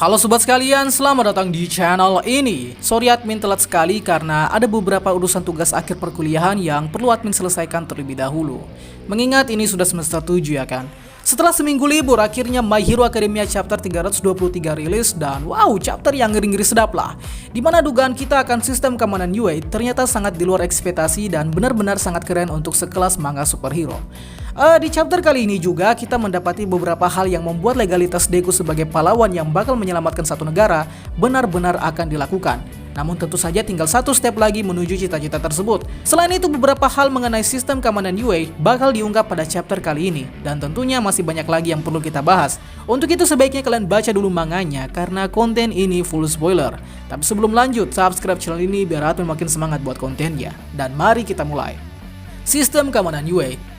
Halo sobat sekalian, selamat datang di channel ini. Sorry admin telat sekali karena ada beberapa urusan tugas akhir perkuliahan yang perlu admin selesaikan terlebih dahulu. Mengingat ini sudah semester 7 ya kan. Setelah seminggu libur, akhirnya My Hero Academia chapter 323 rilis dan wow, chapter yang ngeri-ngeri sedap lah. Dimana dugaan kita akan sistem keamanan UA ternyata sangat di luar ekspektasi dan benar-benar sangat keren untuk sekelas manga superhero. Di chapter kali ini juga kita mendapati beberapa hal yang membuat legalitas Deku sebagai pahlawan yang bakal menyelamatkan satu negara benar-benar akan dilakukan. Namun tentu saja tinggal satu step lagi menuju cita-cita tersebut. Selain itu beberapa hal mengenai sistem keamanan UA bakal diungkap pada chapter kali ini. Dan tentunya masih banyak lagi yang perlu kita bahas. Untuk itu sebaiknya kalian baca dulu manganya karena konten ini full spoiler. Tapi sebelum lanjut, subscribe channel ini biar admin makin semangat buat kontennya. Dan mari kita mulai. Sistem keamanan UA.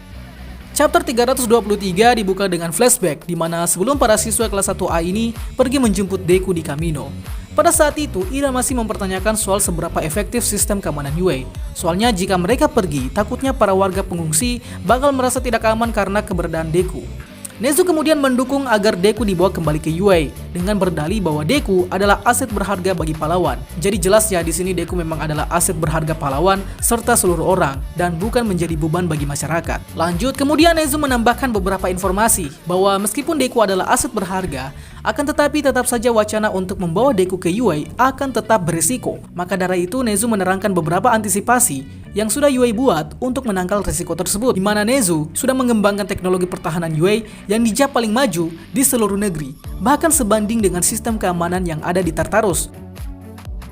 Chapter 323 dibuka dengan flashback di mana sebelum para siswa kelas 1A ini pergi menjemput Deku di Kamino. Pada saat itu, Ira masih mempertanyakan soal seberapa efektif sistem keamanan UA. Soalnya jika mereka pergi, takutnya para warga pengungsi bakal merasa tidak aman karena keberadaan Deku. Nezu kemudian mendukung agar Deku dibawa kembali ke UA dengan berdalih bahwa Deku adalah aset berharga bagi pahlawan. Jadi jelas ya di sini Deku memang adalah aset berharga pahlawan serta seluruh orang dan bukan menjadi beban bagi masyarakat. Lanjut, kemudian Nezu menambahkan beberapa informasi bahwa meskipun Deku adalah aset berharga, akan tetapi tetap saja wacana untuk membawa Deku ke UA akan tetap berisiko. Maka dari itu Nezu menerangkan beberapa antisipasi yang sudah UA buat untuk menangkal risiko tersebut, di mana Nezu sudah mengembangkan teknologi pertahanan UA yang dijab paling maju di seluruh negeri, bahkan sebanding dengan sistem keamanan yang ada di Tartarus.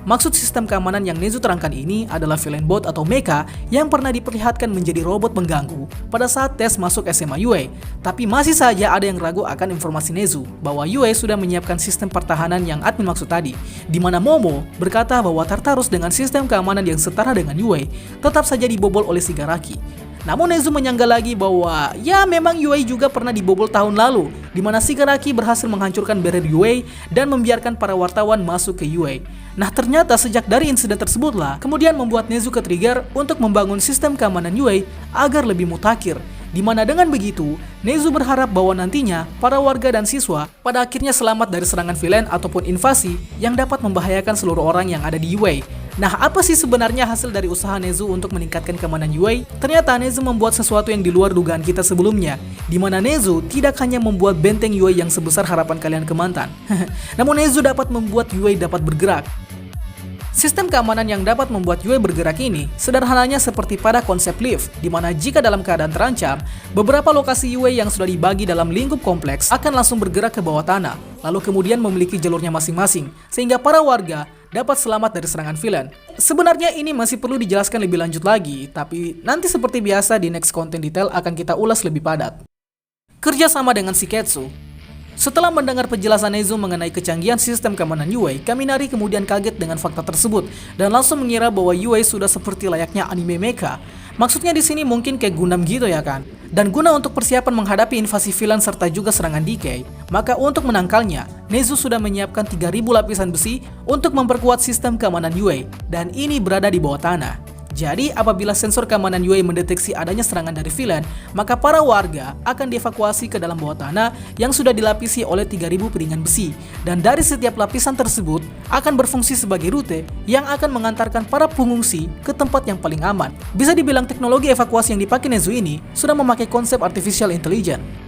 Maksud sistem keamanan yang Nezu terangkan ini adalah villain bot atau mecha yang pernah diperlihatkan menjadi robot pengganggu pada saat tes masuk SMA UA. Tapi masih saja ada yang ragu akan informasi Nezu bahwa UA sudah menyiapkan sistem pertahanan yang admin maksud tadi, di mana Momo berkata bahwa Tartarus dengan sistem keamanan yang setara dengan UA tetap saja dibobol oleh Shigaraki. Namun Nezu menyanggah lagi bahwa ya memang UA juga pernah dibobol tahun lalu, di mana Shigaraki berhasil menghancurkan barrier UA dan membiarkan para wartawan masuk ke UA. Nah ternyata sejak dari insiden tersebutlah kemudian membuat Nezu ke-trigger untuk membangun sistem keamanan UA agar lebih mutakhir. Dimana dengan begitu, Nezu berharap bahwa nantinya para warga dan siswa pada akhirnya selamat dari serangan villain ataupun invasi yang dapat membahayakan seluruh orang yang ada di UA. Nah apa sih sebenarnya hasil dari usaha Nezu untuk meningkatkan keamanan UA? Ternyata Nezu membuat sesuatu yang di luar dugaan kita sebelumnya, dimana Nezu tidak hanya membuat benteng UA yang sebesar harapan kalian ke mantan. Namun Nezu dapat membuat UA dapat bergerak. Sistem keamanan yang dapat membuat UA bergerak ini sederhananya seperti pada konsep lift, di mana jika dalam keadaan terancam, beberapa lokasi UA yang sudah dibagi dalam lingkup kompleks akan langsung bergerak ke bawah tanah, lalu kemudian memiliki jalurnya masing-masing, sehingga para warga dapat selamat dari serangan villain. Sebenarnya ini masih perlu dijelaskan lebih lanjut lagi, tapi nanti seperti biasa di next konten detail akan kita ulas lebih padat. Kerjasama dengan Shiketsu. Setelah mendengar penjelasan Nezu mengenai kecanggihan sistem keamanan UA, Kaminari kemudian kaget dengan fakta tersebut dan langsung mengira bahwa UA sudah seperti layaknya anime mecha. Maksudnya di sini mungkin kayak Gundam gitu ya kan? Dan guna untuk persiapan menghadapi invasi villain serta juga serangan Decay, maka untuk menangkalnya, Nezu sudah menyiapkan 3000 lapisan besi untuk memperkuat sistem keamanan UA dan ini berada di bawah tanah. Jadi apabila sensor keamanan UA mendeteksi adanya serangan dari villain, maka para warga akan dievakuasi ke dalam bawah tanah yang sudah dilapisi oleh 3000 piringan besi. Dan dari setiap lapisan tersebut akan berfungsi sebagai rute yang akan mengantarkan para pengungsi ke tempat yang paling aman. Bisa dibilang teknologi evakuasi yang dipakai Nezu ini sudah memakai konsep artificial intelligence.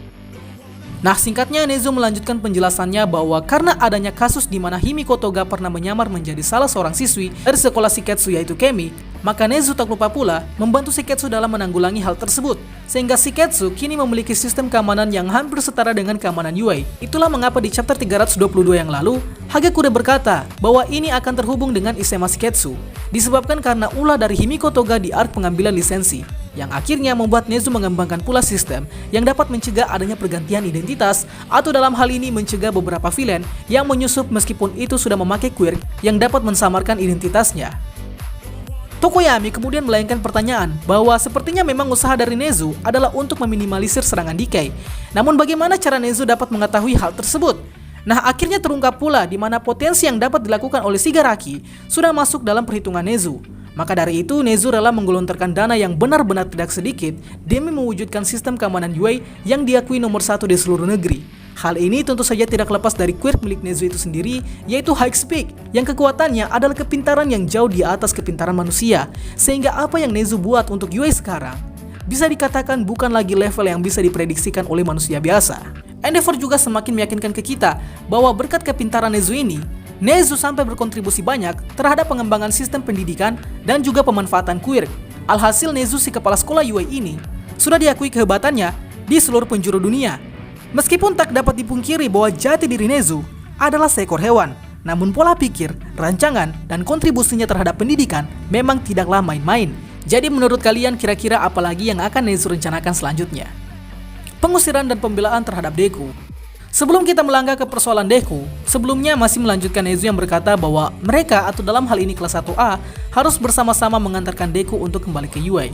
Nah singkatnya Nezu melanjutkan penjelasannya bahwa karena adanya kasus di mana Himiko Toga pernah menyamar menjadi salah seorang siswi dari sekolah Shiketsu yaitu Kemi, maka Nezu tak lupa pula membantu Shiketsu dalam menanggulangi hal tersebut. Sehingga Shiketsu kini memiliki sistem keamanan yang hampir setara dengan keamanan UA. Itulah mengapa di chapter 322 yang lalu, Hagakure berkata bahwa ini akan terhubung dengan Isema Shiketsu, disebabkan karena ulah dari Himiko Toga di arc pengambilan lisensi, yang akhirnya membuat Nezu mengembangkan pula sistem yang dapat mencegah adanya pergantian identitas atau dalam hal ini mencegah beberapa villain yang menyusup meskipun itu sudah memakai quirk yang dapat mensamarkan identitasnya. Tokoyami kemudian melayangkan pertanyaan bahwa sepertinya memang usaha dari Nezu adalah untuk meminimalisir serangan Decay. Namun bagaimana cara Nezu dapat mengetahui hal tersebut? Nah akhirnya terungkap pula di mana potensi yang dapat dilakukan oleh Shigaraki sudah masuk dalam perhitungan Nezu. Maka dari itu Nezu rela menggelontorkan dana yang benar-benar tidak sedikit demi mewujudkan sistem keamanan UA yang diakui nomor 1 di seluruh negeri. Hal ini tentu saja tidak lepas dari quirk milik Nezu itu sendiri, yaitu High Speak, yang kekuatannya adalah kepintaran yang jauh di atas kepintaran manusia, sehingga apa yang Nezu buat untuk Yue sekarang bisa dikatakan bukan lagi level yang bisa diprediksikan oleh manusia biasa. Endeavor juga semakin meyakinkan ke kita bahwa berkat kepintaran Nezu ini, Nezu sampai berkontribusi banyak terhadap pengembangan sistem pendidikan dan juga pemanfaatan quirk. Alhasil Nezu si kepala sekolah Yue ini sudah diakui kehebatannya di seluruh penjuru dunia. Meskipun tak dapat dipungkiri bahwa jati diri Nezu adalah seekor hewan, namun pola pikir, rancangan, dan kontribusinya terhadap pendidikan memang tidaklah main-main. Jadi menurut kalian kira-kira apa lagi yang akan Nezu rencanakan selanjutnya? Pengusiran dan pembelaan terhadap Deku. Sebelum kita melangkah ke persoalan Deku, sebelumnya masih melanjutkan Nezu yang berkata bahwa mereka atau dalam hal ini kelas 1A harus bersama-sama mengantarkan Deku untuk kembali ke Yue.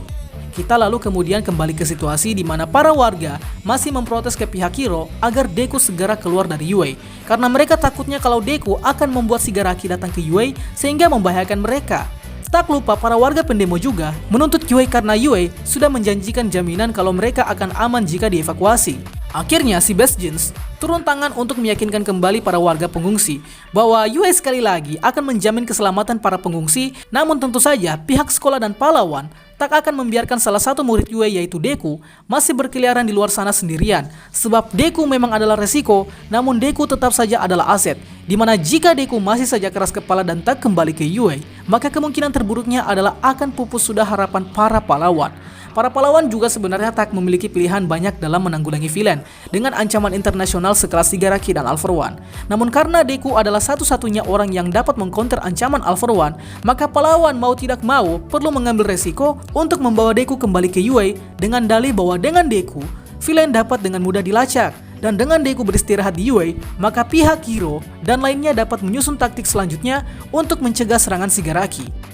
Kita lalu kemudian kembali ke situasi di mana para warga masih memprotes ke pihak Hiro agar Deku segera keluar dari Yue, karena mereka takutnya kalau Deku akan membuat Shigaraki datang ke Yue sehingga membahayakan mereka. Tak lupa para warga pendemo juga menuntut Yue karena Yue sudah menjanjikan jaminan kalau mereka akan aman jika dievakuasi. Akhirnya si Best Jeans turun tangan untuk meyakinkan kembali para warga pengungsi bahwa Yue sekali lagi akan menjamin keselamatan para pengungsi, namun tentu saja pihak sekolah dan pahlawan tak akan membiarkan salah satu murid Yue yaitu Deku masih berkeliaran di luar sana sendirian, sebab Deku memang adalah resiko, namun Deku tetap saja adalah aset, dimana jika Deku masih saja keras kepala dan tak kembali ke Yue, maka kemungkinan terburuknya adalah akan pupus sudah harapan para pahlawan. Para pahlawan juga sebenarnya tak memiliki pilihan banyak dalam menanggulangi villain dengan ancaman internasional sekelas Shigaraki dan All For One. Namun karena Deku adalah satu-satunya orang yang dapat mengcounter ancaman All For One, maka pahlawan mau tidak mau perlu mengambil resiko untuk membawa Deku kembali ke Yue dengan dalih bahwa dengan Deku, villain dapat dengan mudah dilacak. Dan dengan Deku beristirahat di Yue, maka pihak Hiro dan lainnya dapat menyusun taktik selanjutnya untuk mencegah serangan Shigaraki.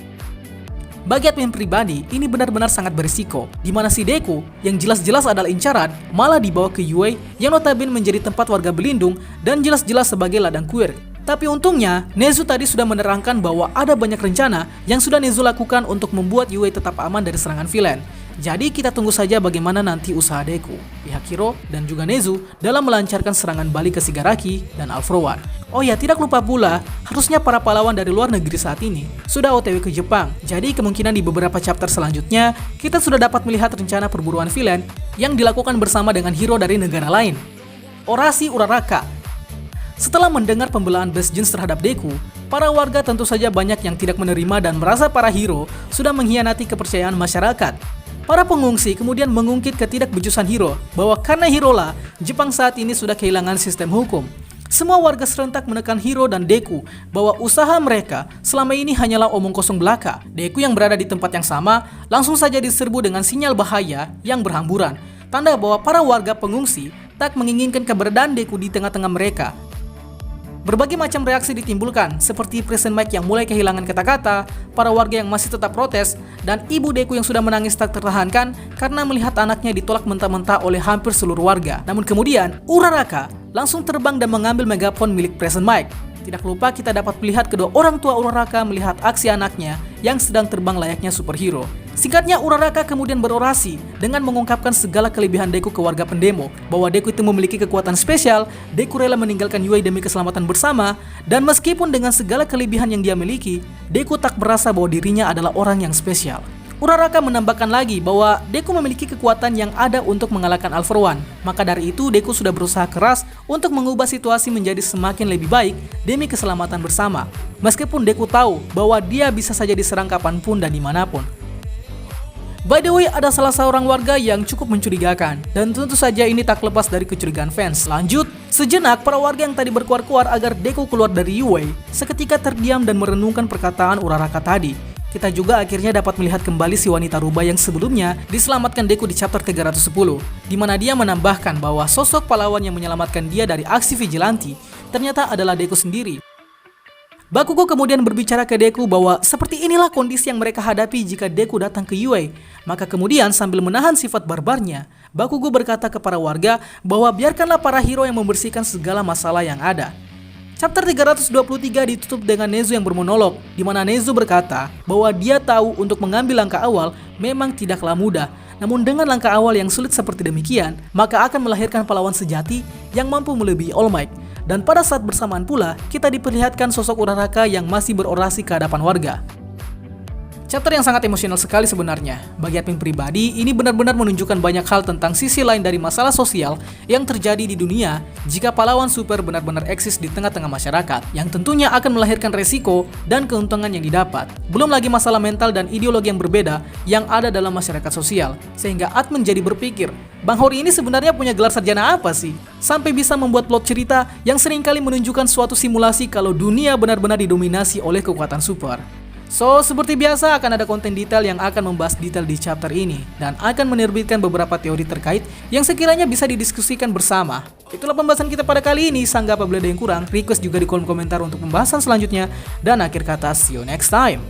Bagi admin pribadi, ini benar-benar sangat berisiko, di mana si Deku yang jelas-jelas adalah incaran malah dibawa ke Yue yang notabene menjadi tempat warga berlindung dan jelas-jelas sebagai ladang quirk. Tapi untungnya, Nezu tadi sudah menerangkan bahwa ada banyak rencana yang sudah Nezu lakukan untuk membuat Yue tetap aman dari serangan villain. Jadi kita tunggu saja bagaimana nanti usaha Deku, pihak Hiro, dan juga Nezu dalam melancarkan serangan balik ke Shigaraki dan All For One. Oh ya, tidak lupa pula, harusnya para pahlawan dari luar negeri saat ini sudah OTW ke Jepang. Jadi kemungkinan di beberapa chapter selanjutnya, kita sudah dapat melihat rencana perburuan villain yang dilakukan bersama dengan hero dari negara lain. Orasi Uraraka. Setelah mendengar pembelaan Best Jeans terhadap Deku, para warga tentu saja banyak yang tidak menerima dan merasa para hero sudah mengkhianati kepercayaan masyarakat. Para pengungsi kemudian mengungkit ketidakbejusan Hiro bahwa karena Hiro lah Jepang saat ini sudah kehilangan sistem hukum. Semua warga serentak menekan Hiro dan Deku bahwa usaha mereka selama ini hanyalah omong kosong belaka. Deku yang berada di tempat yang sama langsung saja diserbu dengan sinyal bahaya yang berhamburan, tanda bahwa para warga pengungsi tak menginginkan keberadaan Deku di tengah-tengah mereka. Berbagai macam reaksi ditimbulkan, seperti present mic yang mulai kehilangan kata-kata, para warga yang masih tetap protes, dan ibu Deku yang sudah menangis tak tertahankan karena melihat anaknya ditolak mentah-mentah oleh hampir seluruh warga. Namun kemudian, Uraraka langsung terbang dan mengambil megafon milik present mic. Tidak lupa kita dapat melihat kedua orang tua Uraraka melihat aksi anaknya yang sedang terbang layaknya superhero. Singkatnya, Uraraka kemudian berorasi dengan mengungkapkan segala kelebihan Deku ke warga pendemo, bahwa Deku itu memiliki kekuatan spesial, Deku rela meninggalkan Yue demi keselamatan bersama, dan meskipun dengan segala kelebihan yang dia miliki, Deku tak merasa bahwa dirinya adalah orang yang spesial. Uraraka menambahkan lagi bahwa Deku memiliki kekuatan yang ada untuk mengalahkan All For One. Maka dari itu Deku sudah berusaha keras untuk mengubah situasi menjadi semakin lebih baik demi keselamatan bersama. Meskipun Deku tahu bahwa dia bisa saja diserang kapanpun dan dimanapun. By the way, ada salah seorang warga yang cukup mencurigakan, dan tentu saja ini tak lepas dari kecurigaan fans. Lanjut, sejenak para warga yang tadi berkuar-kuar agar Deku keluar dari Yue seketika terdiam dan merenungkan perkataan Uraraka tadi. Kita juga akhirnya dapat melihat kembali si wanita rubah yang sebelumnya diselamatkan Deku di chapter 310, di mana dia menambahkan bahwa sosok pahlawan yang menyelamatkan dia dari aksi vigilante ternyata adalah Deku sendiri. Bakugo kemudian berbicara ke Deku bahwa seperti inilah kondisi yang mereka hadapi jika Deku datang ke Yue. Maka kemudian sambil menahan sifat barbarnya, Bakugo berkata kepada warga bahwa biarkanlah para hero yang membersihkan segala masalah yang ada. Chapter 323 ditutup dengan Nezu yang bermonolog, di mana Nezu berkata bahwa dia tahu untuk mengambil langkah awal memang tidaklah mudah. Namun dengan langkah awal yang sulit seperti demikian, maka akan melahirkan pahlawan sejati yang mampu melebihi All Might. Dan pada saat bersamaan pula, kita diperlihatkan sosok Uraraka yang masih berorasi ke hadapan warga. Chapter yang sangat emosional sekali sebenarnya. Bagi admin pribadi, ini benar-benar menunjukkan banyak hal tentang sisi lain dari masalah sosial yang terjadi di dunia jika pahlawan super benar-benar eksis di tengah-tengah masyarakat, yang tentunya akan melahirkan resiko dan keuntungan yang didapat. Belum lagi masalah mental dan ideologi yang berbeda yang ada dalam masyarakat sosial, sehingga admin jadi berpikir, Bang Hori ini sebenarnya punya gelar sarjana apa sih? Sampai bisa membuat plot cerita yang seringkali menunjukkan suatu simulasi kalau dunia benar-benar didominasi oleh kekuatan super. So, seperti biasa akan ada konten detail yang akan membahas detail di chapter ini dan akan menerbitkan beberapa teori terkait yang sekiranya bisa didiskusikan bersama. Itulah pembahasan kita pada kali ini. Sanggah apabila ada yang kurang, request juga di kolom komentar untuk pembahasan selanjutnya. Dan akhir kata, see you next time.